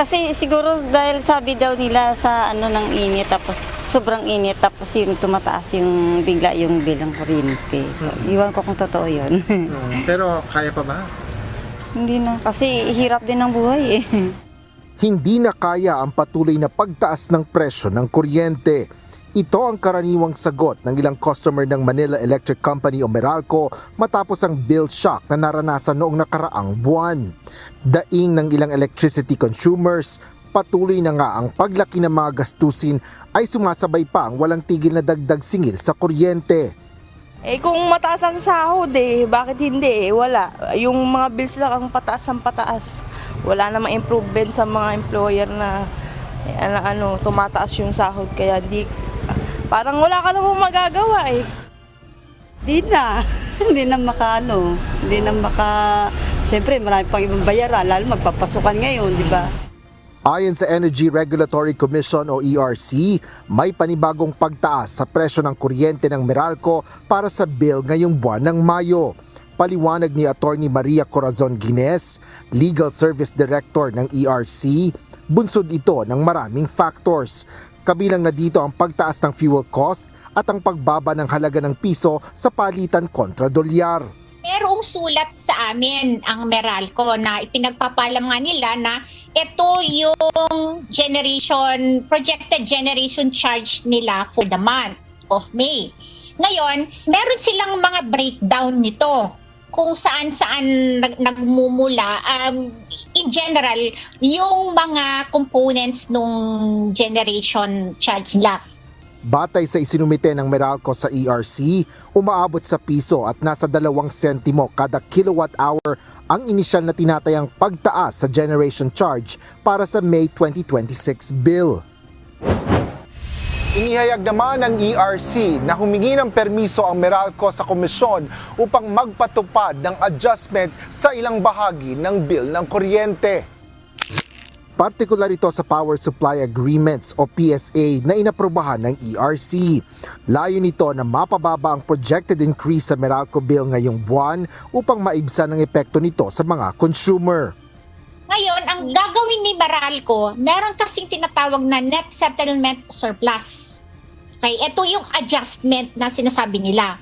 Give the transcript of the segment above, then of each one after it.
Kasi siguro dahil sabi daw nila sa ano ng init, tapos sobrang init, tapos yung tumataas yung bigla yung bill ng kuryente. So, iwan ko kung totoo yun. Pero kaya pa ba? Hindi na, kasi hirap din ang buhay eh. Hindi na kaya ang patuloy na pagtaas ng presyo ng kuryente. Ito ang karaniwang sagot ng ilang customer ng Manila Electric Company o Meralco matapos ang bill shock na naranasan noong nakaraang buwan. Daing ng ilang electricity consumers, patuloy na nga ang paglaki ng mga gastusin ay sumasabay pa ang walang tigil na dagdag singil sa kuryente. Kung mataas ang sahod bakit hindi wala. Yung mga bills lang ang pataas. Wala namang improvement sa mga employer na tumataas yung sahod kaya parang wala ka namang magagawa Hindi na siyempre marami pang ibang bayaran, lalo magpapasukan ngayon, di ba? Ayon sa Energy Regulatory Commission o ERC, may panibagong pagtaas sa presyo ng kuryente ng Meralco para sa bill ngayong buwan ng Mayo. Paliwanag ni Attorney Maria Corazon Guines, Legal Service Director ng ERC, bunsod ito ng maraming factors. Kabilang na dito ang pagtaas ng fuel cost at ang pagbaba ng halaga ng piso sa palitan kontra dolyar. Merong sulat sa amin ang Meralco na ipinagpapalam nga nila na ito yung projected generation charge nila for the month of May. Ngayon, meron silang mga breakdown nito kung saan-saan nagmumula in general yung mga components nung generation charge nila. Batay sa isinumite ng Meralco sa ERC, umaabot sa piso at nasa 2 sentimo kada kilowatt hour ang inisyal na tinatayang pagtaas sa generation charge para sa May 2026 bill. Inihayag naman ng ERC na humingi ng permiso ang Meralco sa komisyon upang magpatupad ng adjustment sa ilang bahagi ng bill ng kuryente. Partikular ito sa Power Supply Agreements o PSA na inaprubahan ng ERC. Layo nito na mapababa ang projected increase sa Meralco bill ngayong buwan upang maibsan ang epekto nito sa mga consumer. Ngayon, ang gagawin ni Meralco, meron kasing tinatawag na net settlement surplus. Okay, ito yung adjustment na sinasabi nila.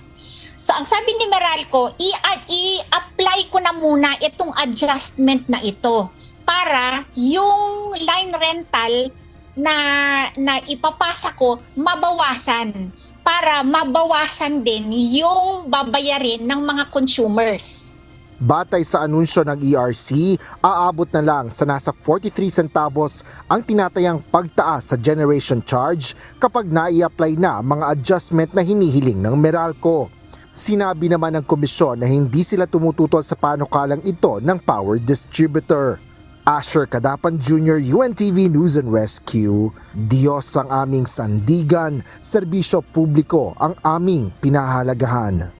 So, ang sabi ni Meralco, i-apply ko na muna itong adjustment na ito para yung line rental na ipapasa ko mabawasan, para mabawasan din yung babayarin ng mga consumers. Batay sa anunsyo ng ERC, aabot na lang sa nasa 43 centavos ang tinatayang pagtaas sa generation charge kapag nai-apply na ang mga adjustment na hinihiling ng Meralco. Sinabi naman ng komisyon na hindi sila tumututol sa panukalang ito ng power distributor. Asher Cadapan Jr., UNTV News and Rescue. Diyos ang aming sandigan, serbisyo publiko ang aming pinahalagahan.